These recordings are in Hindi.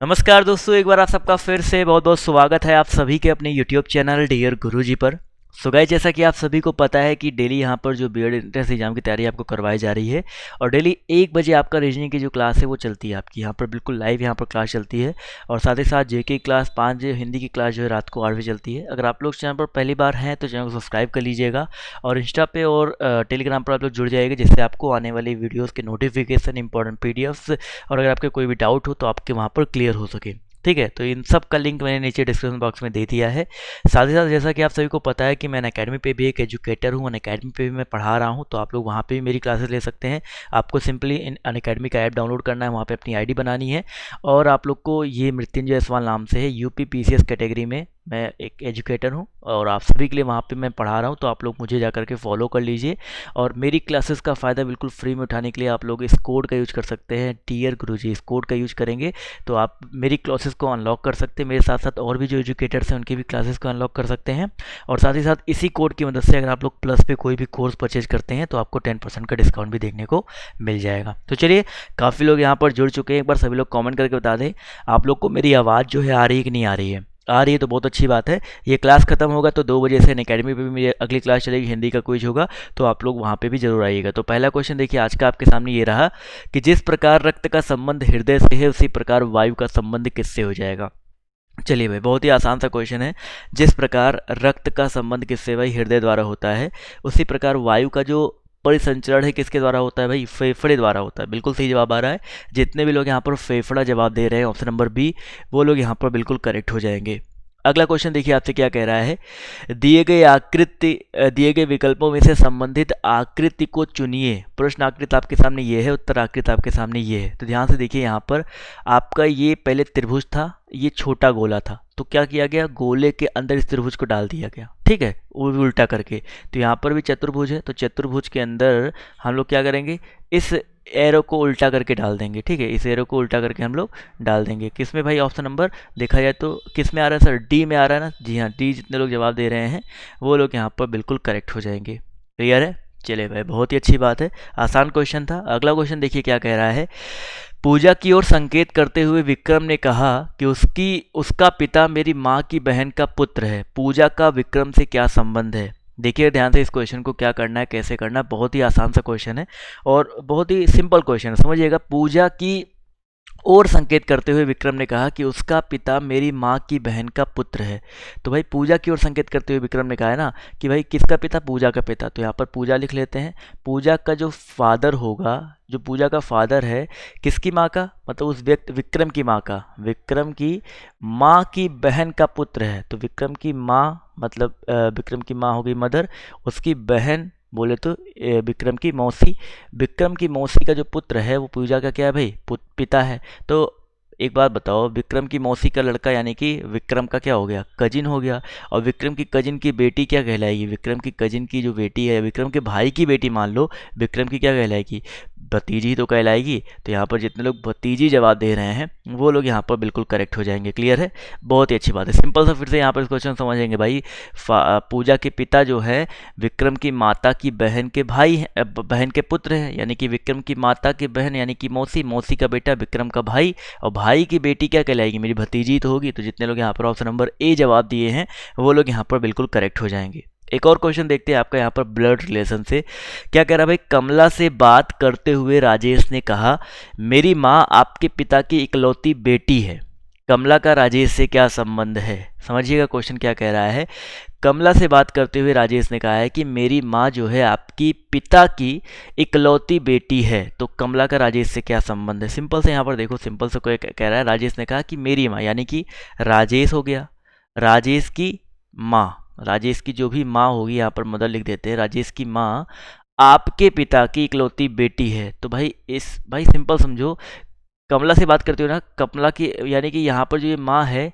नमस्कार दोस्तों, एक बार आप सबका फिर से बहुत बहुत स्वागत है आप सभी के अपने यूट्यूब चैनल डियर गुरुजी पर। सो गाइस, जैसा कि आप सभी को पता है कि डेली यहाँ पर जो बीएड एंट्रेंस एग्जाम की तैयारी आपको करवाई जा रही है और डेली 1 बजे आपका रीजनिंग की जो क्लास है वो चलती है आपकी यहाँ पर बिल्कुल लाइव यहाँ पर क्लास चलती है। और साथ ही साथ जेके क्लास 5 हिंदी की क्लास जो है रात को 8 बजे चलती है। अगर आप लोग चैनल पर पहली बार हैं तो चैनल को सब्सक्राइब कर लीजिएगा और इंस्टा पे और टेलीग्राम पर आप लोग जुड़ जाइएगा, जिससे आपको आने वाली वीडियोज़ के नोटिफिकेशन, इंपॉर्टेंट पीडीएफ्स और अगर आपके कोई भी डाउट हो तो आपके वहाँ पर क्लियर हो सके। ठीक है, तो इन सब का लिंक मैंने नीचे डिस्क्रिप्शन बॉक्स में दे दिया है। साथ ही साथ जैसा कि आप सभी को पता है कि मैं अनअकैडमी पे भी एक एजुकेटर हूँ, अनअकैडमी पे भी मैं पढ़ा रहा हूँ, तो आप लोग वहाँ पे भी मेरी क्लासेस ले सकते हैं। आपको सिंपली इन अनअकैडमी का ऐप डाउनलोड करना है, वहाँ पे अपनी आईडी बनानी है और आप लोग को ये मृत्युंजय जायसवाल नाम से है, यूपी पीसीएस कैटेगरी में मैं एक एजुकेटर हूँ और आप सभी के लिए वहाँ पे मैं पढ़ा रहा हूँ। तो आप लोग मुझे जा करके फॉलो कर लीजिए और मेरी क्लासेस का फ़ायदा बिल्कुल फ्री में उठाने के लिए आप लोग इस कोड का यूज कर सकते हैं, डियर गुरुजी। इस कोड का यूज करेंगे तो आप मेरी क्लासेस को अनलॉक कर सकते हैं, मेरे साथ साथ और भी जो एजुकेटर्स हैं उनकी भी क्लासेस को अनलॉक कर सकते हैं। और साथ ही साथ इसी कोड की मदद से अगर आप लोग प्लस पे कोई भी कोर्स परचेज करते हैं तो आपको 10% का डिस्काउंट भी देखने को मिल जाएगा। तो चलिए, काफ़ी लोग यहाँ पर जुड़ चुके हैं, एक बार सभी लोग कॉमेंट करके बता दें आप लोग को मेरी आवाज़ जो है आ रही है कि नहीं आ रही है। आ रही है तो बहुत अच्छी बात है। ये क्लास खत्म होगा तो 2 बजे से अनअकैडमी पे भी मेरी अगली क्लास चलेगी, हिंदी का क्विज होगा, तो आप लोग वहाँ पे भी जरूर आइएगा। तो पहला क्वेश्चन देखिए आज का आपके सामने ये रहा कि जिस प्रकार रक्त का संबंध हृदय से है उसी प्रकार वायु का संबंध किससे हो जाएगा। चलिए भाई, बहुत ही आसान सा क्वेश्चन है। जिस प्रकार रक्त का संबंध किससे भाई हृदय द्वारा होता है, उसी प्रकार वायु का जो परिसंचरण है किसके द्वारा होता है भाई, फेफड़े द्वारा होता है। बिल्कुल सही जवाब आ रहा है। जितने भी लोग यहाँ पर फेफड़ा जवाब दे रहे हैं ऑप्शन नंबर बी, वो लोग यहाँ पर बिल्कुल करेक्ट हो जाएंगे। अगला क्वेश्चन देखिए आपसे क्या कह रहा है। दिए गए विकल्पों में से संबंधित आकृति को चुनिए। प्रश्न आकृति आपके सामने ये है, उत्तर आकृति आपके सामने ये है। तो ध्यान से देखिए, यहाँ पर आपका ये पहले त्रिभुज था, ये छोटा गोला था, तो क्या किया गया, गोले के अंदर इस त्रिभुज को डाल दिया गया। ठीक है, वो भी उल्टा करके। तो यहाँ पर भी चतुर्भुज है, तो चतुर्भुज के अंदर हम लोग क्या करेंगे, इस एरो को उल्टा करके डाल देंगे। ठीक है, इस एरो को उल्टा करके हम लोग डाल देंगे। किस में भाई, ऑप्शन नंबर देखा जाए तो किस में आ रहा है सर, डी में आ रहा है ना। जी हाँ, डी जितने लोग जवाब दे रहे हैं वो लोग यहाँ पर बिल्कुल करेक्ट हो जाएंगे। क्लियर है। चलिए भाई, बहुत ही अच्छी बात है, आसान क्वेश्चन था। अगला क्वेश्चन देखिए क्या कह रहा है। पूजा की ओर संकेत करते हुए विक्रम ने कहा कि उसका पिता मेरी माँ की बहन का पुत्र है। पूजा का विक्रम से क्या संबंध है। देखिए ध्यान से, इस क्वेश्चन को क्या करना है, कैसे करना है, बहुत ही आसान सा क्वेश्चन है और बहुत ही सिंपल क्वेश्चन है, समझिएगा। पूजा की और संकेत करते हुए विक्रम ने कहा कि उसका पिता मेरी माँ की बहन का पुत्र है। तो भाई पूजा की ओर संकेत करते हुए विक्रम ने कहा है ना कि भाई किसका पिता, पूजा का पिता। तो यहाँ पर पूजा लिख लेते हैं। पूजा का जो फादर होगा, जो पूजा का फादर है, किसकी माँ का, मतलब उस व्यक्ति विक्रम की माँ का, विक्रम की माँ की बहन का पुत्र है। तो विक्रम की माँ मतलब विक्रम की माँ हो गई मदर, उसकी बहन बोले तो विक्रम की मौसी। विक्रम की मौसी का जो पुत्र है वो पूजा का क्या है भाई, पिता है। तो एक बात बताओ, विक्रम की मौसी का लड़का यानी कि विक्रम का क्या हो गया, कजिन हो गया। और विक्रम की कजिन की बेटी क्या कहलाएगी, विक्रम की कजिन की जो बेटी है, विक्रम के भाई की बेटी मान लो, विक्रम की क्या कहलाएगी, भतीजी तो कहलाएगी। तो यहाँ पर जितने लोग भतीजी जवाब दे रहे हैं वो लोग यहाँ पर बिल्कुल करेक्ट हो जाएंगे। क्लियर है, बहुत ही अच्छी बात है, सिंपल सा। फिर से यहाँ पर इस क्वेश्चन समझेंगे भाई। पूजा के पिता जो है विक्रम की माता की बहन के भाई हैं, बहन के पुत्र हैं, यानी कि विक्रम की माता की बहन यानी कि मौसी, मौसी का बेटा विक्रम का भाई, और भाई की बेटी क्या कहलाएगी, मेरी भतीजी तो होगी। तो जितने लोग यहाँ पर ऑप्शन नंबर ए जवाब दिए हैं वो लोग यहाँ पर बिल्कुल करेक्ट हो जाएंगे। एक और क्वेश्चन देखते हैं आपका यहाँ पर ब्लड रिलेशन से क्या कह रहा है भाई। कमला से बात करते हुए राजेश ने कहा मेरी माँ आपके पिता की इकलौती बेटी है। कमला का राजेश से क्या संबंध है, समझिएगा क्वेश्चन क्या कह रहा है। कमला से बात करते हुए राजेश ने कहा है कि मेरी माँ जो है आपकी पिता की इकलौती बेटी है। तो कमला का राजेश से क्या संबंध है। सिंपल से यहाँ पर देखो, सिंपल से कोई कह रहा है, राजेश ने कहा कि मेरी माँ यानी कि राजेश हो गया, राजेश की माँ, राजेश की जो भी माँ होगी, यहाँ पर मदर लिख देते हैं, राजेश की माँ आपके पिता की इकलौती बेटी है। तो भाई भाई सिंपल समझो, कमला से बात करते हो ना, कमला की यानी कि यहाँ पर जो ये माँ है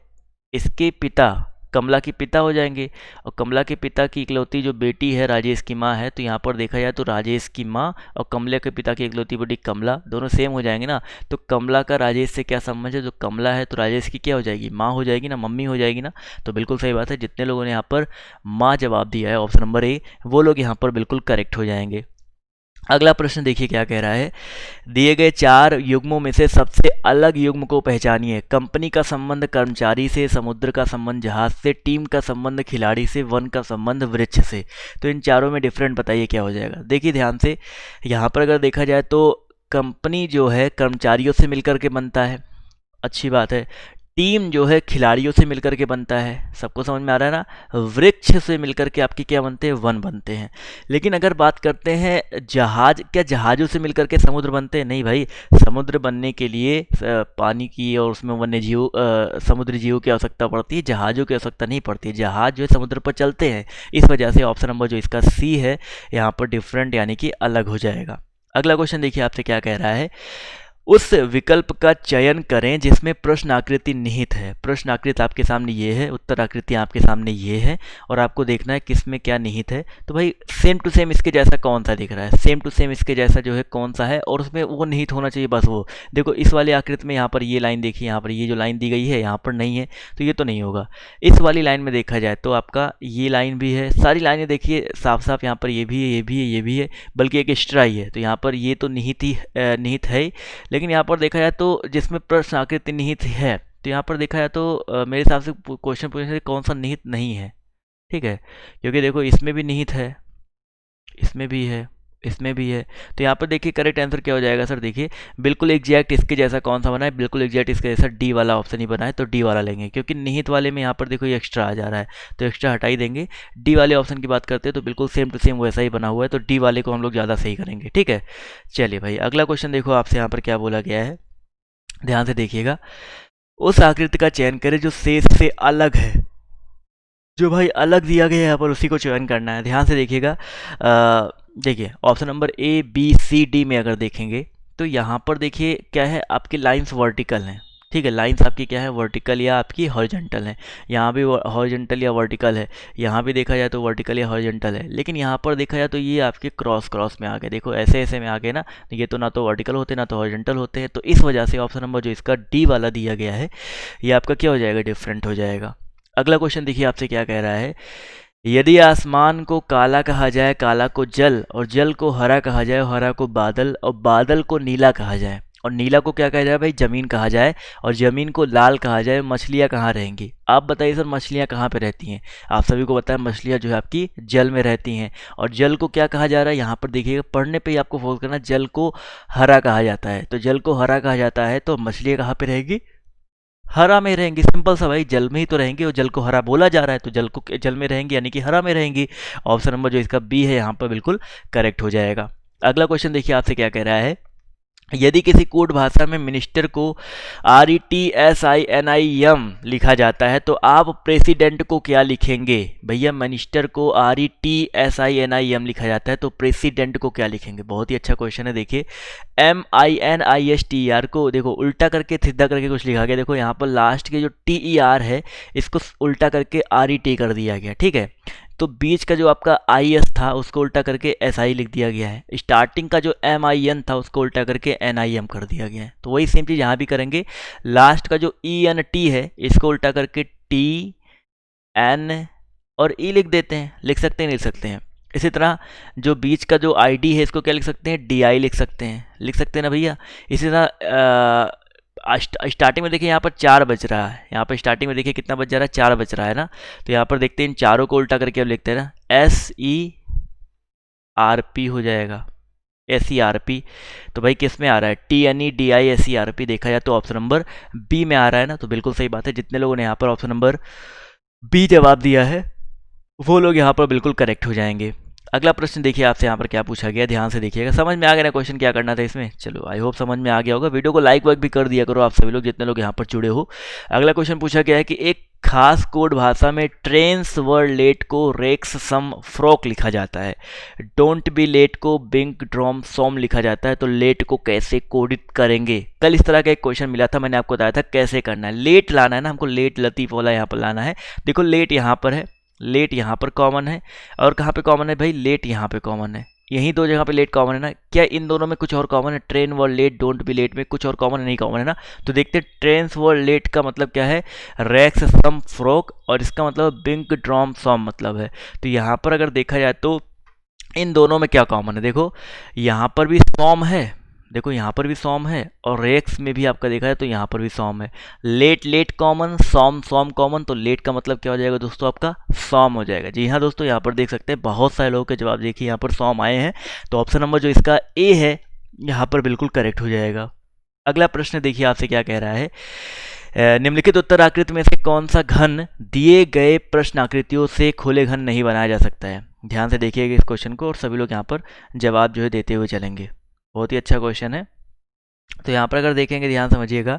इसके पिता कमला के पिता हो जाएंगे, और कमला के पिता की इकलौती जो बेटी है राजेश की माँ है। तो यहाँ पर देखा जाए तो राजेश की माँ और कमला के पिता की इकलौती बेटी कमला, दोनों सेम हो जाएंगे ना। तो कमला का राजेश से क्या संबंध है, जो कमला है तो राजेश की क्या हो जाएगी, माँ हो जाएगी ना, मम्मी हो जाएगी ना। तो बिल्कुल सही बात है, जितने लोगों ने यहाँ पर माँ जवाब दिया है ऑप्शन नंबर ए, वो लोग यहाँ पर बिल्कुल करेक्ट हो जाएंगे। अगला प्रश्न देखिए क्या कह रहा है। दिए गए 4 युग्मों में से सबसे अलग युग्म को पहचानिए। कंपनी का संबंध कर्मचारी से, समुद्र का संबंध जहाज से, टीम का संबंध खिलाड़ी से, वन का संबंध वृक्ष से। तो इन चारों में डिफरेंट बताइए क्या हो जाएगा। देखिए ध्यान से, यहाँ पर अगर देखा जाए तो कंपनी जो है कर्मचारियों से मिलकर के बनता है, अच्छी बात है। टीम जो है खिलाड़ियों से मिलकर के बनता है, सबको समझ में आ रहा है ना। वृक्ष से मिलकर के आपके क्या बनते हैं, वन बनते हैं। लेकिन अगर बात करते हैं जहाज, क्या जहाज़ों से मिलकर के समुद्र बनते हैं? नहीं भाई, समुद्र बनने के लिए पानी की और उसमें वन्य जीव समुद्री जीवों की आवश्यकता पड़ती है, जहाज़ों की आवश्यकता नहीं पड़ती है। जहाज जो है समुद्र पर चलते हैं, इस वजह से ऑप्शन नंबर जो इसका सी है यहाँ पर डिफरेंट यानी कि अलग हो जाएगा। अगला क्वेश्चन देखिए आपसे क्या कह रहा है। उस विकल्प का चयन करें जिसमें प्रश्न आकृति निहित है। प्रश्न आकृति आपके सामने ये है, उत्तर आकृति आपके सामने ये है, और आपको देखना है किस में क्या निहित है। तो भाई सेम टू सेम इसके जैसा कौन सा दिख रहा है, सेम टू सेम इसके जैसा जो है कौन सा है, और उसमें वो निहित होना चाहिए बस वो। देखो इस वाली आकृति में यहाँ पर ये लाइन देखिए, यहाँ पर ये जो लाइन दी गई है यहाँ पर नहीं है, तो ये तो नहीं होगा। इस वाली लाइन में देखा जाए तो आपका ये लाइन भी है, सारी लाइनें देखिए साफ साफ, यहाँ पर ये भी है, ये भी है, ये भी है, बल्कि एक एक्स्ट्रा ही है। तो यहाँ पर ये तो निहित है ही। लेकिन यहाँ पर देखा जाए तो जिसमें प्रश्न आकृति निहित है, तो यहाँ पर देखा जाए तो मेरे हिसाब से क्वेश्चन पूछने से कौन सा निहित नहीं है, ठीक है। क्योंकि देखो इसमें भी निहित है, इसमें भी है, इसमें भी है। तो यहाँ पर देखिए करेक्ट आंसर क्या हो जाएगा सर। देखिए बिल्कुल एग्जैक्ट इसके जैसा कौन सा बना है, बिल्कुल एग्जैक्ट इसके जैसा डी वाला ऑप्शन ही बना है, तो डी वाला लेंगे। क्योंकि निहित वाले में यहाँ पर देखो ये एक्स्ट्रा आ जा रहा है, तो एक्स्ट्रा हटा ही देंगे। डी वाले ऑप्शन की बात करते हैं तो बिल्कुल सेम टू सेम वैसा ही बना हुआ है, तो डी वाले को हम लोग ज़्यादा सही करेंगे, ठीक है। चलिए भाई अगला क्वेश्चन देखो आपसे यहाँ पर क्या बोला गया है, ध्यान से देखिएगा। उस आकृति का चयन करें जो शेष से अलग है। जो भाई अलग दिया गया है यहाँ पर उसी को चयन करना है। ध्यान से देखिएगा, देखिए option number A B C D में अगर देखेंगे तो यहाँ पर देखिए क्या है, आपकी लाइंस वर्टिकल हैं, ठीक है। लाइंस आपकी क्या है, वर्टिकल या आपकी हॉरिजॉन्टल है। यहाँ भी हॉरिजॉन्टल या वर्टिकल है, यहाँ भी देखा जाए तो वर्टिकल या हॉरिजॉन्टल है। लेकिन यहाँ पर देखा जाए तो ये आपके क्रॉस क्रॉस में आ गए, देखो ऐसे ऐसे में आ गए ना, ये तो ना तो वर्टिकल होते ना तो हॉरिजॉन्टल होते हैं। तो इस वजह से ऑप्शन नंबर जो इसका डी वाला दिया गया है ये आपका क्या हो जाएगा, डिफरेंट हो जाएगा। अगला क्वेश्चन देखिए आपसे क्या कह रहा है। यदि आसमान को काला कहा जाए, काला को जल, और जल को हरा कहा जाए, हरा को बादल, और बादल को नीला कहा जाए, और नीला को क्या कहा जाए भाई, जमीन कहा जाए, और जमीन को लाल कहा जाए, मछलियाँ कहाँ रहेंगी? आप बताइए सर मछलियाँ कहाँ पे रहती हैं? आप सभी को पता है मछलियाँ जो है आपकी जल में रहती हैं। और जल को क्या कहा जा रहा है, यहाँ पर देखिएगा पढ़ने पे ही आपको फोकस करना, जल को हरा कहा जाता है। तो जल को हरा कहा जाता है तो मछलियाँ कहाँ पे रहेगी, हरा में रहेंगी। सिंपल सा भाई, जल में ही तो रहेंगी, और जल को हरा बोला जा रहा है तो जल को जल में रहेंगी यानी कि हरा में रहेंगी। ऑप्शन नंबर जो इसका बी है यहाँ पर बिल्कुल करेक्ट हो जाएगा। अगला क्वेश्चन देखिए आपसे क्या कह रहा है। यदि किसी कोड भाषा में मिनिस्टर को RETSINIM लिखा जाता है तो आप प्रेसिडेंट को क्या लिखेंगे? भैया मिनिस्टर को RETSINIM लिखा जाता है तो प्रेसिडेंट को क्या लिखेंगे? बहुत ही अच्छा क्वेश्चन है। देखिए MINISTER को देखो उल्टा करके सीधा करके कुछ लिखा गया। देखो यहाँ पर लास्ट के जो TER है इसको उल्टा करके RET कर दिया गया, ठीक है। तो बीच का जो आपका IS था उसको उल्टा करके SI लिख दिया गया है। स्टार्टिंग का जो MIN था उसको उल्टा करके NIM कर दिया गया है। तो वही सेम चीज़ यहाँ भी करेंगे। लास्ट का जो ENT है इसको उल्टा करके TN और E लिख देते हैं, लिख सकते हैं, लिख सकते हैं। इसी तरह जो बीच का जो ID है इसको क्या लिख सकते हैं, DI लिख सकते हैं, लिख सकते हैं ना भैया। इसी तरह स्टार्टिंग में देखिए यहाँ पर 4 बज रहा है, यहाँ पर स्टार्टिंग में देखिए कितना बज जा रहा है, 4 बज रहा है ना। तो यहाँ पर देखते हैं इन चारों को उल्टा करके अब लिखते हैं ना, SERP हो जाएगा, SERP। तो भाई किस में आ रहा है, TNEDI SERP। देखा जाए तो ऑप्शन नंबर बी में आ रहा है ना, तो बिल्कुल सही बात है। जितने लोगों ने यहाँ पर ऑप्शन नंबर बी जवाब दिया है वो लोग यहाँ पर बिल्कुल करेक्ट हो जाएंगे। अगला प्रश्न देखिए आपसे यहाँ पर क्या पूछा गया, ध्यान से देखिएगा। समझ में आ गया ना क्वेश्चन क्या करना था इसमें? चलो आई होप समझ में आ गया होगा। वीडियो को लाइक वाइक भी कर दिया करो आप सभी लोग जितने लोग यहाँ पर जुड़े हो। अगला क्वेश्चन पूछा गया है कि एक खास कोड भाषा में ट्रेन्स वर लेट को रेक्स सम फ्रॉक लिखा जाता है, डोंट बी लेट को बिंक ड्रॉम सॉम लिखा जाता है, तो लेट को कैसे कोडित करेंगे? कल इस तरह का एक क्वेश्चन मिला था, मैंने आपको बताया था कैसे करना है। लेट लाना है ना हमको, लेट लतीफ़ वाला यहाँ पर लाना है। देखो लेट यहाँ पर है, लेट यहाँ पर कॉमन है, और कहाँ पे कॉमन है भाई, लेट यहाँ पे कॉमन है। यहीं दो जगह पे लेट कॉमन है ना। क्या इन दोनों में कुछ और कॉमन है? Train were late, don't be late में कुछ और कॉमन है? नहीं कॉमन है ना। तो देखते ट्रेन्स वर लेट का मतलब क्या है, रैक्स सम फ्रॉक, और इसका मतलब बिंक ड्रॉम सॉम मतलब है। तो यहाँ पर अगर देखा जाए तो इन दोनों में क्या कॉमन है? देखो यहाँ पर भी सॉम है, देखो यहाँ पर भी सॉम है, और रेक्स में भी आपका देखा है तो यहाँ पर भी सॉम है। लेट लेट कॉमन, सॉम सॉम कॉमन, तो लेट का मतलब क्या हो जाएगा दोस्तों? आपका सॉम हो जाएगा। जी हाँ दोस्तों, यहाँ पर देख सकते हैं बहुत सारे लोगों के जवाब देखिए यहाँ पर सॉम आए हैं, तो ऑप्शन नंबर जो इसका ए है यहाँ पर बिल्कुल करेक्ट हो जाएगा। अगला प्रश्न देखिए आपसे क्या कह रहा है। निम्नलिखित उत्तर आकृति में से कौन सा घन दिए गए प्रश्न आकृतियों से खुले घन नहीं बनाया जा सकता है? ध्यान से देखिएगा इस क्वेश्चन को और सभी लोग यहाँ पर जवाब जो है देते हुए चलेंगे। बहुत ही अच्छा क्वेश्चन है। तो यहाँ पर अगर देखेंगे, ध्यान समझिएगा,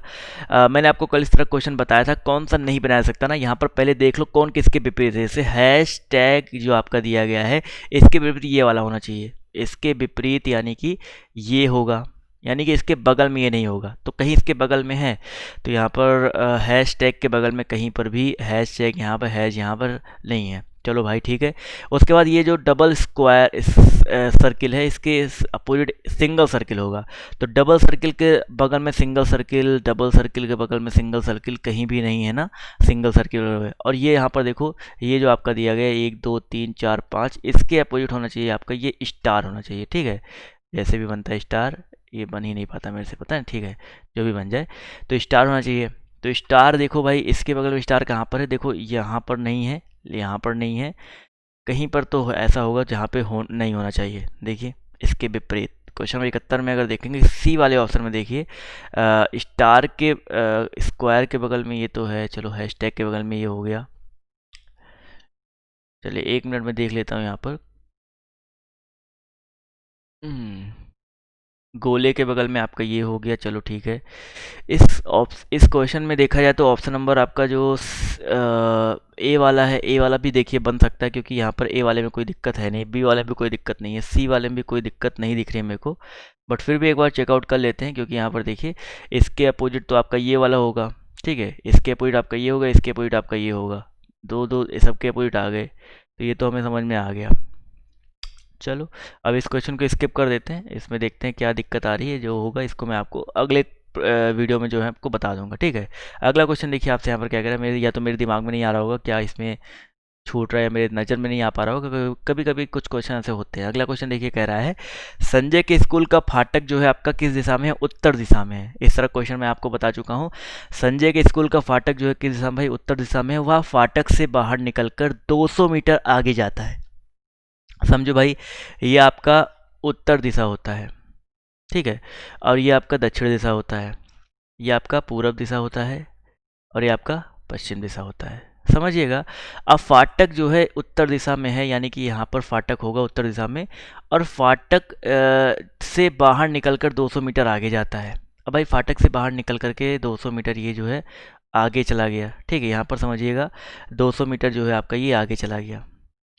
मैंने आपको कल इस तरह क्वेश्चन बताया था कौन सा नहीं बनाया सकता ना। यहाँ पर पहले देख लो कौन किसके विपरीत है। जैसे हैश टैग जो आपका दिया गया है इसके विपरीत ये वाला होना चाहिए, इसके विपरीत यानी कि ये होगा, यानी कि इसके बगल में ये नहीं होगा। तो कहीं इसके बगल में है तो यहाँ पर हैश टैग के बगल में कहीं पर भी हैश टैग यहाँ पर हैश यहाँ पर नहीं है। चलो भाई ठीक है। उसके बाद ये जो डबल स्क्वायर सर्किल है इसके अपोजिट सिंगल सर्किल होगा। तो डबल सर्किल के बगल में सिंगल सर्किल, डबल सर्किल के बगल में सिंगल सर्किल कहीं भी नहीं है ना, सिंगल सर्किल। और ये यहाँ पर देखो ये जो आपका दिया गया 1 2 3 4 5, इसके अपोजिट होना चाहिए आपका ये स्टार होना चाहिए। ठीक है, जैसे भी बनता है स्टार, ये बन ही नहीं पाता मेरे से, पता है, ठीक है, जो भी बन जाए तो स्टार होना चाहिए। तो स्टार देखो भाई इसके बगल में स्टार कहाँ पर है? देखो यहाँ पर नहीं है, यहाँ पर नहीं है, कहीं पर तो ऐसा होगा जहाँ पे नहीं होना चाहिए। देखिए इसके विपरीत क्वेश्चन नंबर 71 में अगर देखेंगे सी वाले ऑप्शन में देखिए स्टार के स्क्वायर के बगल में ये तो है, चलो हैशटैग के बगल में ये हो गया। चलिए 1 मिनट में देख लेता हूँ यहाँ पर। गोले के बगल में आपका ये हो गया, चलो ठीक है। इस क्वेश्चन में देखा जाए तो ऑप्शन नंबर आपका जो ए वाला है, ए वाला भी देखिए बन सकता है, क्योंकि यहाँ पर ए वाले में कोई दिक्कत है नहीं, बी वाले में भी कोई दिक्कत नहीं है, सी वाले में भी कोई दिक्कत नहीं दिख रही है मेरे को। बट फिर भी एक बार चेकआउट कर लेते हैं, क्योंकि यहाँ पर देखिए इसके अपोजिट तो आपका ये वाला होगा। ठीक है, इसके अपोजिट आपका ये होगा, इसके अपोजिट आपका ये होगा, दो दो सबके अपोजिट आ गए, तो ये तो हमें समझ में आ गया। चलो अब इस क्वेश्चन को स्किप कर देते हैं, इसमें देखते हैं क्या दिक्कत आ रही है। जो होगा इसको मैं आपको अगले वीडियो में जो है आपको बता दूंगा। ठीक है, अगला क्वेश्चन देखिए आपसे यहाँ पर क्या कह रहा है। मेरे या तो मेरे दिमाग में नहीं आ रहा होगा क्या इसमें छूट रहा है, या मेरे नज़र में नहीं आ पा रहा होगा, कभी कभी कुछ क्वेश्चन ऐसे होते हैं। अगला क्वेश्चन देखिए कह रहा है संजय के स्कूल का फाटक जो है आपका किस दिशा में है? उत्तर दिशा में है। इस तरह क्वेश्चन मैं आपको बता चुका हूँ। संजय के स्कूल का फाटक जो है किस दिशा में भाई? उत्तर दिशा में है। वह फाटक से बाहर निकलकर 200 मीटर आगे जाता है। समझो भाई, ये आपका उत्तर दिशा होता है, ठीक है, और ये आपका दक्षिण दिशा होता है, ये आपका पूरब दिशा होता है, और ये आपका पश्चिम दिशा होता है। समझिएगा, अब फाटक जो है उत्तर दिशा में है, यानी कि यहाँ पर फाटक होगा उत्तर दिशा में, और फाटक से बाहर निकलकर 200 मीटर आगे जाता है। अब भाई फाटक से बाहर निकल करके 200 मीटर ये जो है आगे चला गया। ठीक है, यहाँ पर समझिएगा 200 मीटर जो है आपका ये आगे चला गया।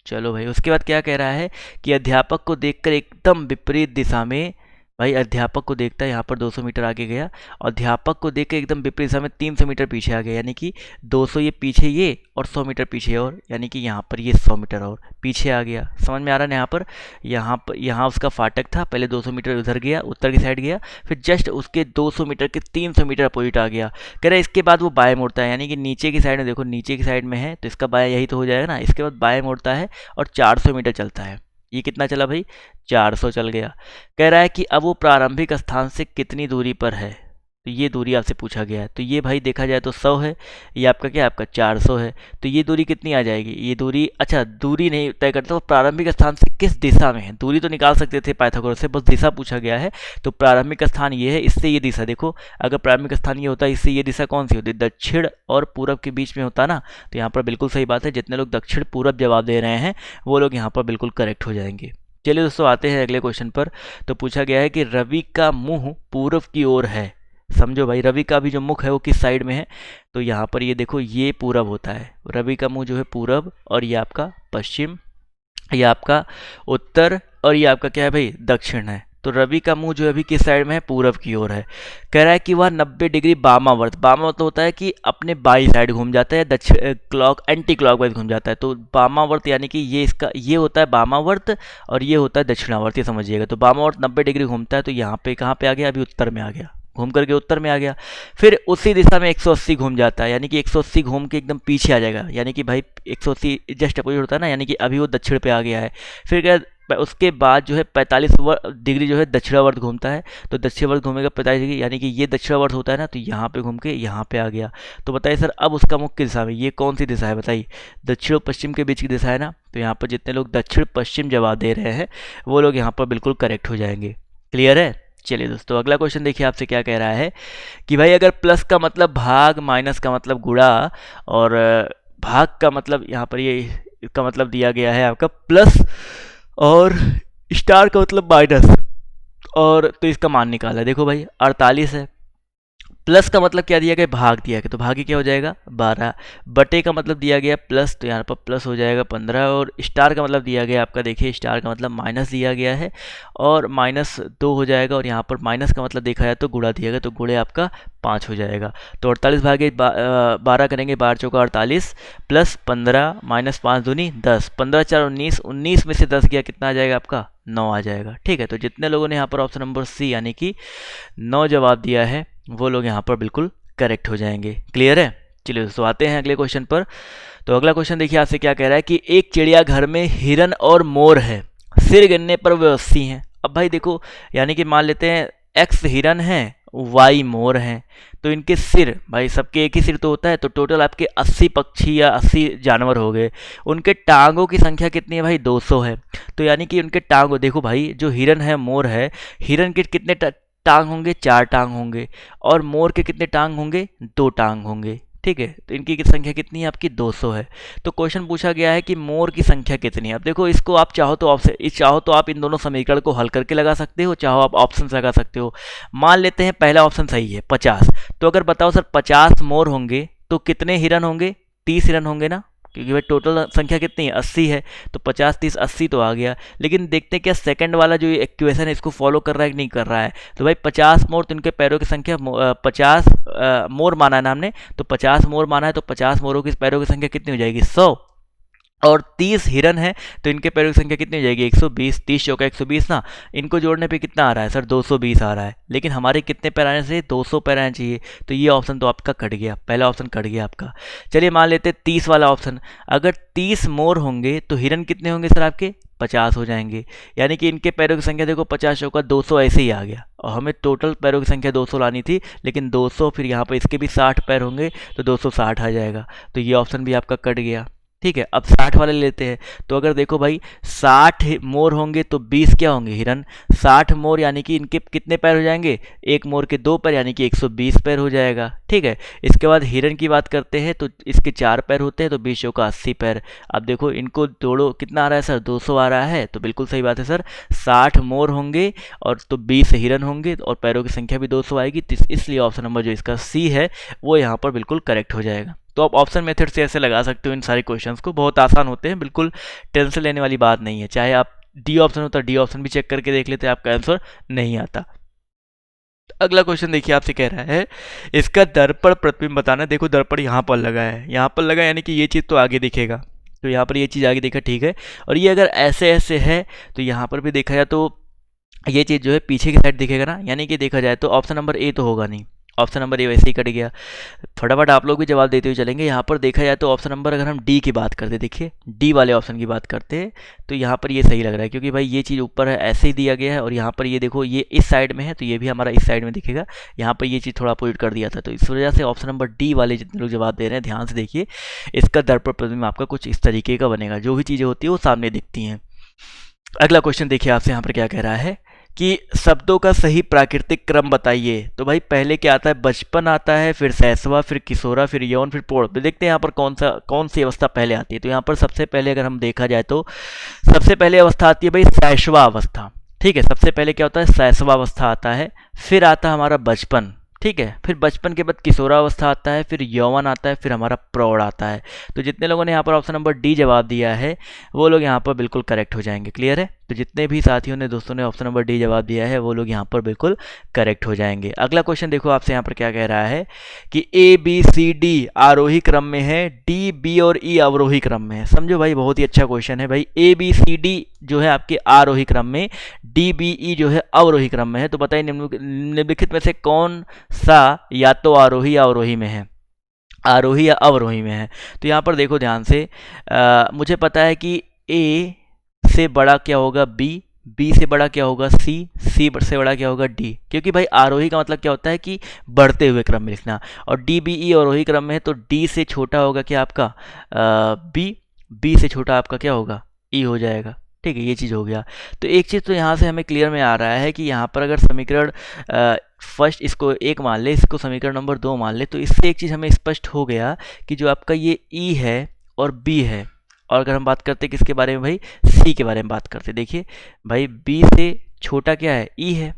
चलो भाई, उसके बाद क्या कह रहा है कि अध्यापक को देखकर एकदम विपरीत दिशा में, भाई अध्यापक को देखता है यहाँ पर 200 मीटर आगे गया, और अध्यापक को देख कर एकदम विपरीत दिशा में 300 मीटर पीछे आ गया, यानी कि 200 ये पीछे ये और 100 मीटर पीछे और, यानी कि यहाँ पर ये 100 मीटर और पीछे आ गया। समझ में आ रहा है ना? यहाँ उसका फाटक था, पहले 200 मीटर उधर गया, उत्तर की साइड गया, फिर जस्ट उसके 200 मीटर के 300 मीटर अपोजिट आ गया। कह रहा है इसके बाद वो बाएं मुड़ता है, यानी कि नीचे की साइड में, देखो नीचे की साइड में है तो इसका बाएं यही तो हो जाएगा ना। इसके बाद बाएं मुड़ता है और 400 मीटर चलता है। ये कितना चला भाई? 400 चल गया। कह रहा है कि अब वो प्रारंभिक स्थान से कितनी दूरी पर है? तो ये दूरी आपसे पूछा गया है। तो ये भाई देखा जाए तो 100 है, ये आपका क्या, आपका 400 है। तो ये दूरी कितनी आ जाएगी? ये दूरी, अच्छा दूरी नहीं तय करता, वो प्रारंभिक स्थान से किस दिशा में है। दूरी तो निकाल सकते थे पाइथागोरस से, बस दिशा पूछा गया है। तो प्रारंभिक स्थान ये है, इससे ये दिशा, देखो अगर प्रारंभिक स्थान ये होता है, इससे ये दिशा कौन सी होती है? दक्षिण और पूरब के बीच में होता ना। तो यहाँ पर बिल्कुल सही बात है, जितने लोग दक्षिण पूरब जवाब दे रहे हैं वो लोग यहाँ पर बिल्कुल करेक्ट हो जाएंगे। चलिए दोस्तों, आते हैं अगले क्वेश्चन पर। तो पूछा गया है कि रवि का मुंह पूरब की ओर है। समझो भाई, रवि का भी जो मुख है वो किस साइड में है? तो यहाँ पर ये देखो ये पूरब होता है, रवि का मुंह जो है पूरब, और ये आपका पश्चिम, ये आपका उत्तर, और ये आपका क्या है भाई? दक्षिण है। तो रवि का मुंह जो है अभी किस साइड में है? पूरब की ओर है। कह रहा है कि वह 90 डिग्री वामावर्त, वामावर्त होता है कि अपने बाई साइड घूम जाता है, दक्षिण एंटी क्लॉकवाइज घूम जाता है। तो वामावर्त यानी कि ये इसका ये होता है वामावर्त, और ये होता है दक्षिणावर्त, ये समझिएगा। तो वामावर्त 90 डिग्री घूमता है, तो यहाँ पे कहाँ पे आ गया? अभी उत्तर में आ गया, घूम करके उत्तर में आ गया। फिर उसी दिशा में 180 घूम जाता है, यानी कि 180 घूम के एकदम पीछे आ जाएगा, यानी कि भाई 180 जस्ट अपोजिट होता है ना, यानी कि अभी वो दक्षिण पे आ गया है। फिर क्या उसके बाद जो है 45 डिग्री जो है दक्षिणावर्त घूमता है। तो दक्षिणावर्त घूमेगा 45 डिग्री, यानी कि ये दक्षिणावर्त होता है ना, तो यहाँ पे घूम के यहाँ पे आ गया। तो बताइए सर अब उसका मुख किस दिशा में, ये कौन सी दिशा है बताइए, दक्षिण और पश्चिम के बीच की दिशा है ना। तो यहाँ पर जितने लोग दक्षिण पश्चिम जवाब दे रहे हैं वो लोग यहाँ पर बिल्कुल करेक्ट हो जाएंगे। क्लियर है। चलिए दोस्तों अगला क्वेश्चन देखिए आपसे क्या कह रहा है कि भाई अगर प्लस का मतलब भाग, माइनस का मतलब गुणा, और भाग का मतलब यहाँ पर ये इसका मतलब दिया गया है आपका प्लस, और स्टार का मतलब माइनस, और तो इसका मान निकाला। देखो भाई 48 है, प्लस का मतलब क्या दिया गया, भाग दिया गया, तो भागी क्या हो जाएगा 12, बटे का मतलब दिया गया प्लस, तो यहाँ पर प्लस हो जाएगा 15, और स्टार का मतलब दिया गया आपका, देखिए स्टार का मतलब माइनस दिया गया है और -2 हो जाएगा, और यहाँ पर माइनस का मतलब देखा जाए तो गुणा दिया गया, तो गुणे आपका 5 हो जाएगा। तो 48 भागे 12 करेंगे, 12 चौका 48 प्लस 15 माइनस 5 दूनी 10, 15 4 19, 19 में से 10 गया कितना आ जाएगा आपका 9 आ जाएगा। ठीक है, तो जितने लोगों ने यहाँ पर ऑप्शन नंबर सी यानी कि 9 जवाब दिया है वो लोग यहाँ पर बिल्कुल करेक्ट हो जाएंगे। क्लियर है। चलिए दोस्तों आते हैं अगले क्वेश्चन पर। तो अगला क्वेश्चन देखिए आपसे क्या कह रहा है कि एक चिड़ियाघर में हिरन और मोर है, सिर गिनने पर वे 80 हैं। अब भाई देखो, यानी कि मान लेते हैं एक्स हिरन है, वाई मोर हैं, तो इनके सिर, भाई सबके एक ही सिर तो होता है, तो टोटल आपके 80 पक्षी या 80 जानवर हो गए। उनके टांगों की संख्या कितनी है भाई 200 है। तो यानी कि उनके टांगों, देखो भाई जो हिरन है मोर है, हिरन के कितने टांग होंगे 4 टांग होंगे, और मोर के कितने टांग होंगे 2 टांग होंगे। ठीक है, तो इनकी संख्या कितनी है आपकी 200 है। तो क्वेश्चन पूछा गया है कि मोर की संख्या कितनी है। अब देखो इसको आप चाहो तो आप इन दोनों समीकरण को हल करके लगा सकते हो, चाहो आप ऑप्शन लगा सकते हो। मान लेते हैं पहला ऑप्शन सही है 50, तो अगर बताओ सर 50 मोर होंगे तो कितने हिरन होंगे, 30 हिरन होंगे ना, क्योंकि भाई टोटल संख्या कितनी है 80 है, तो 50 30 80 तो आ गया। लेकिन देखते हैं क्या सेकंड वाला जो इक्वेशन है इसको फॉलो कर रहा है कि नहीं कर रहा है। तो भाई 50 मोर, तो इनके पैरों की संख्या 50 मोर माना है ना हमने, तो 50 मोर माना है, तो 50 मोरों की पैरों की संख्या कितनी हो जाएगी 100, और 30 हिरन है तो इनके पैरों की संख्या कितनी हो जाएगी 120, 30 चौका 120 ना, इनको जोड़ने पे कितना आ रहा है सर 220 आ रहा है। लेकिन हमारे कितने पैर आने चाहिए 200 पैर आने चाहिए, तो ये ऑप्शन तो आपका कट गया, पहला ऑप्शन कट गया आपका। चलिए मान लेते हैं 30 वाला ऑप्शन, अगर 30 मोर होंगे तो हिरन कितने होंगे सर आपके 50 हो जाएंगे, यानी कि इनके पैरों की संख्या देखो 50 चौका 200 ऐसे ही आ गया, और हमें टोटल पैरों की संख्या 200 लानी थी, लेकिन 200 फिर यहाँ पर इसके भी 60 पैर होंगे तो 260 आ जाएगा, तो ये ऑप्शन भी आपका कट गया। ठीक है, अब 60 वाले लेते हैं, तो अगर देखो भाई 60 मोर होंगे तो 20 क्या होंगे हिरन, 60 मोर यानी कि इनके कितने पैर हो जाएंगे, एक मोर के 2 पैर यानी कि 120 पैर हो जाएगा। ठीक है, इसके बाद हिरन की बात करते हैं तो इसके 4 पैर होते हैं, तो 20 का 80 पैर। अब देखो इनको जोड़ो कितना आ रहा है सर 200 आ रहा है, तो बिल्कुल सही बात है सर, 60 मोर होंगे और तो 20 हिरन होंगे और पैरों की संख्या भी 200 आएगी, इसलिए ऑप्शन नंबर जो इसका सी है वो यहाँ पर बिल्कुल करेक्ट हो जाएगा। तो आप ऑप्शन मेथड से ऐसे लगा सकते हो इन सारे क्वेश्चंस को, बहुत आसान होते हैं, बिल्कुल टेंशन लेने वाली बात नहीं है। चाहे आप डी ऑप्शन होता डी ऑप्शन भी चेक करके देख लेते, आपका आंसर नहीं आता। अगला क्वेश्चन देखिए आपसे कह रहा है इसका दर्पण प्रतिबिंब बताना। देखो दर्पण यहाँ पर लगा है, यहाँ पर लगा यानी कि ये चीज़ तो आगे दिखेगा, तो यहाँ पर ये चीज़ आगे दिखा ठीक है, और ये अगर ऐसे ऐसे है तो यहाँ पर भी देखा जाए तो ये चीज़ जो है पीछे की साइड दिखेगा ना, यानी कि देखा जाए तो ऑप्शन नंबर ए तो होगा नहीं, ऑप्शन नंबर ए वैसे ही कट गया। फटाफट आप लोग भी जवाब देते हुए चलेंगे। यहाँ पर देखा जाए तो ऑप्शन नंबर, अगर हम डी की बात करते, देखिए डी वाले ऑप्शन की बात करते हैं तो यहाँ पर ये सही लग रहा है, क्योंकि भाई ये चीज़ ऊपर है ऐसे ही दिया गया है, और यहाँ पर ये देखो ये इस साइड में है तो ये भी हमारा इस साइड में दिखेगा, यहाँ पर ये चीज़ थोड़ा अपोजिट कर दिया था, तो इस वजह से ऑप्शन नंबर डी वाले जितने लोग जवाब दे रहे हैं ध्यान से देखिए, इसका दर्पण प्रतिबिंब आपका कुछ इस तरीके का बनेगा, जो भी चीज़ें होती है वो सामने दिखती हैं। अगला क्वेश्चन देखिए आपसे यहाँ पर क्या कह रहा है कि शब्दों का सही प्राकृतिक क्रम बताइए। तो भाई पहले क्या आता है, बचपन आता है, फिर शैशवा, फिर किशोरा, फिर यौन, फिर प्रौढ़। तो देखते हैं यहाँ पर कौन सी अवस्था पहले आती है। तो यहाँ पर सबसे पहले अगर हम देखा जाए तो सबसे पहले अवस्था आती है भाई शैशवा अवस्था। ठीक है, सबसे पहले क्या होता है शैशवा अवस्था आता है, फिर आता है हमारा बचपन, ठीक है, फिर बचपन के बाद किशोरावस्था आता है, फिर यौवन आता है, फिर हमारा प्रौढ़ आता है। तो जितने लोगों ने यहाँ पर ऑप्शन नंबर डी जवाब दिया है वो लोग यहाँ पर बिल्कुल करेक्ट हो जाएंगे। क्लियर है, तो जितने भी साथियों ने दोस्तों ने ऑप्शन नंबर डी जवाब दिया है वो लोग यहाँ पर बिल्कुल करेक्ट हो जाएंगे। अगला क्वेश्चन देखो आपसे यहाँ पर क्या कह रहा है कि ए बी सी डी आरोही क्रम में है, डी बी और ई अवरोही क्रम में है। समझो भाई बहुत ही अच्छा क्वेश्चन है भाई, ए बी सी डी जो है आपके आरोही क्रम में, डी बी ई जो है अवरोही क्रम में है। तो बताइए निम्नलिखित में से कौन सा या तो आरोही या अवरोही में है, आरोही या अवरोही में है। तो यहाँ पर देखो ध्यान से मुझे पता है कि ए से बड़ा क्या होगा बी, बी से बड़ा क्या होगा सी, सी से बड़ा क्या होगा डी। क्योंकि भाई आरोही का मतलब क्या होता है कि बढ़ते हुए क्रम में लिखना, और डी बी ई आरोही क्रम में है, तो डी से छोटा होगा क्या आपका बी, बी से छोटा आपका क्या होगा ई हो जाएगा। ठीक है, ये चीज़ हो गया। तो एक चीज़ तो यहाँ से हमें क्लियर में आ रहा है कि यहाँ पर अगर समीकरण फर्स्ट इसको एक मान ले, इसको समीकरण नंबर 2 मान ले, तो इससे एक चीज़ हमें स्पष्ट हो गया कि जो आपका ये ई है और बी है, और अगर हम बात करते किसके बारे में भाई, सी के बारे में बात करते, देखिए भाई बी से छोटा क्या है ई है,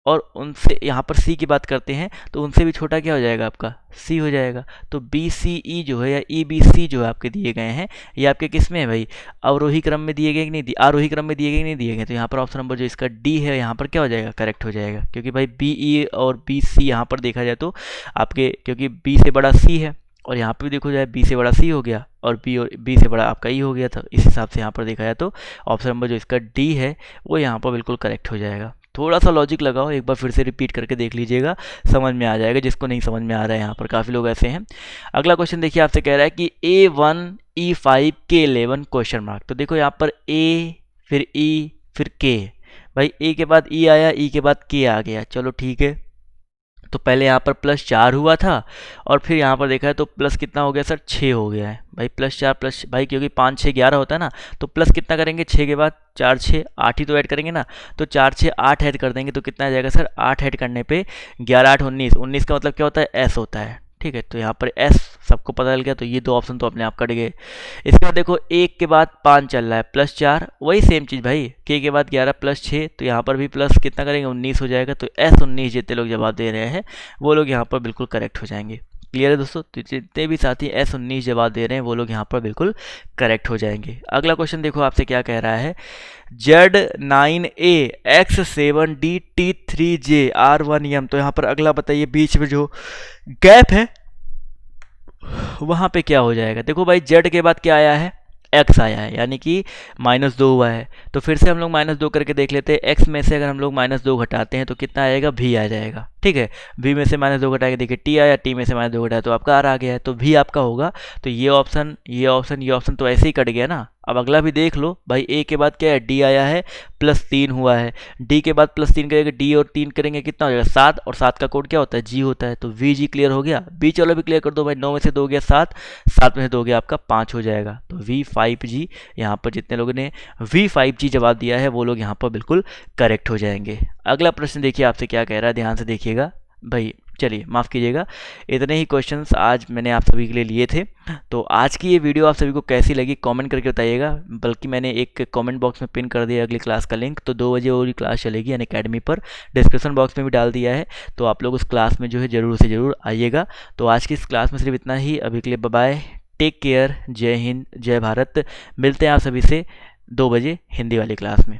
और उनसे यहाँ पर सी की बात करते हैं तो उनसे भी छोटा क्या हो जाएगा आपका सी हो जाएगा। तो बी सी ई जो है या ई बी सी जो है आपके दिए गए हैं, ये आपके किस में है भाई, अवरोही क्रम में दिए गए कि नहीं दिए, आरोही क्रम में दिए गए कि नहीं दिए गए। तो यहाँ पर ऑप्शन नंबर जो इसका डी है यहाँ पर क्या हो जाएगा, करेक्ट हो जाएगा। क्योंकि भाई बी ई और बी सी यहाँ पर देखा जाए तो आपके, क्योंकि बी से बड़ा सी है, और यहाँ पर भी देखो जाए बी से बड़ा सी हो गया, और बी से बड़ा आपका ई हो गया था, इस हिसाब से यहाँ पर देखा जाए तो ऑप्शन नंबर जो इसका डी है वो यहाँ पर बिल्कुल करेक्ट हो जाएगा। थोड़ा सा लॉजिक लगाओ, एक बार फिर से रिपीट करके देख लीजिएगा, समझ में आ जाएगा जिसको नहीं समझ में आ रहा है, यहाँ पर काफ़ी लोग ऐसे हैं। अगला क्वेश्चन देखिए, आपसे कह रहा है कि A1 E5 K11 question mark. तो देखो यहाँ पर A फिर E फिर K, भाई A के बाद E आया, E के बाद K आ गया, चलो ठीक है। तो पहले यहाँ पर +4 हुआ था, और फिर यहाँ पर देखा है तो प्लस कितना हो गया सर, 6 हो गया है भाई। +4 प्लस भाई, क्योंकि 5 6 11 होता है ना, तो प्लस कितना करेंगे 6 के बाद 4 6 8 ही तो ऐड करेंगे ना, तो 4 6 8 ऐड कर देंगे तो कितना आ जाएगा सर, 8 ऐड करने पे 11 8 19, 19 का मतलब क्या होता है एस होता है। ठीक है, तो यहाँ पर एस सबको पता चल गया, तो ये दो ऑप्शन तो अपने आप कट गए। इसके बाद देखो 1 के बाद 5 चल रहा है, +4 वही सेम चीज़ भाई, के बाद 11 +6, तो यहाँ पर भी प्लस कितना करेंगे 19 हो जाएगा। तो एस 19 जितने लोग जवाब दे रहे हैं वो लोग यहाँ पर बिल्कुल करेक्ट हो जाएंगे। क्लियर है दोस्तों, तो जितने भी साथी एस 19 जवाब दे रहे हैं वो लोग यहाँ पर बिल्कुल करेक्ट हो जाएंगे। अगला क्वेश्चन देखो आपसे क्या कह रहा है, Z9A X7D T3J R1M। तो यहाँ पर अगला बताइए बीच में जो गैप है वहाँ पे क्या हो जाएगा। देखो भाई Z के बाद क्या आया है, x आया है, यानी कि -2 हुआ है। तो फिर से हम लोग -2 करके देख लेते हैं, x में से अगर हम लोग -2 घटाते हैं तो कितना आएगा, v आ जाएगा। ठीक है, v में से -2 घटाएंगे, देखिए t आया, t में से -2 घटाया तो आपका r आ गया है, तो v आपका होगा। तो ये ऑप्शन ये ऑप्शन ये ऑप्शन तो ऐसे ही कट गया ना। अब अगला भी देख लो भाई, a के बाद क्या है, d आया है, +3 हुआ है, d के बाद +3 करेंगे, d और 3 करेंगे कितना हो जाएगा 7, और 7 का कोड क्या होता है g होता है, तो v g क्लियर हो गया। b चलो भी क्लियर कर दो भाई, 9 में से 2 गया 7, 7 में से 2 गया आपका 5 हो जाएगा। तो v5g यहाँ पर जितने लोगों ने v5g जवाब दिया है वो लोग यहाँ पर बिल्कुल करेक्ट हो जाएंगे। अगला प्रश्न देखिए आपसे क्या कह रहा है, ध्यान से देखिएगा भाई। चलिए माफ़ कीजिएगा, इतने ही क्वेश्चंस आज मैंने आप सभी के लिए लिए थे। तो आज की ये वीडियो आप सभी को कैसी लगी कमेंट करके बताइएगा, बल्कि मैंने एक कमेंट बॉक्स में पिन कर दिया अगली क्लास का लिंक। तो 2 बजे वो क्लास चलेगी अन अकेडमी पर, डिस्क्रिप्शन बॉक्स में भी डाल दिया है, तो आप लोग उस क्लास में जो है ज़रूर से ज़रूर आइएगा। तो आज की इस क्लास में सिर्फ इतना ही, अभी के लिए बाय, टेक केयर, जय हिंद जय भारत। मिलते हैं आप सभी से 2 बजे हिंदी वाली क्लास में।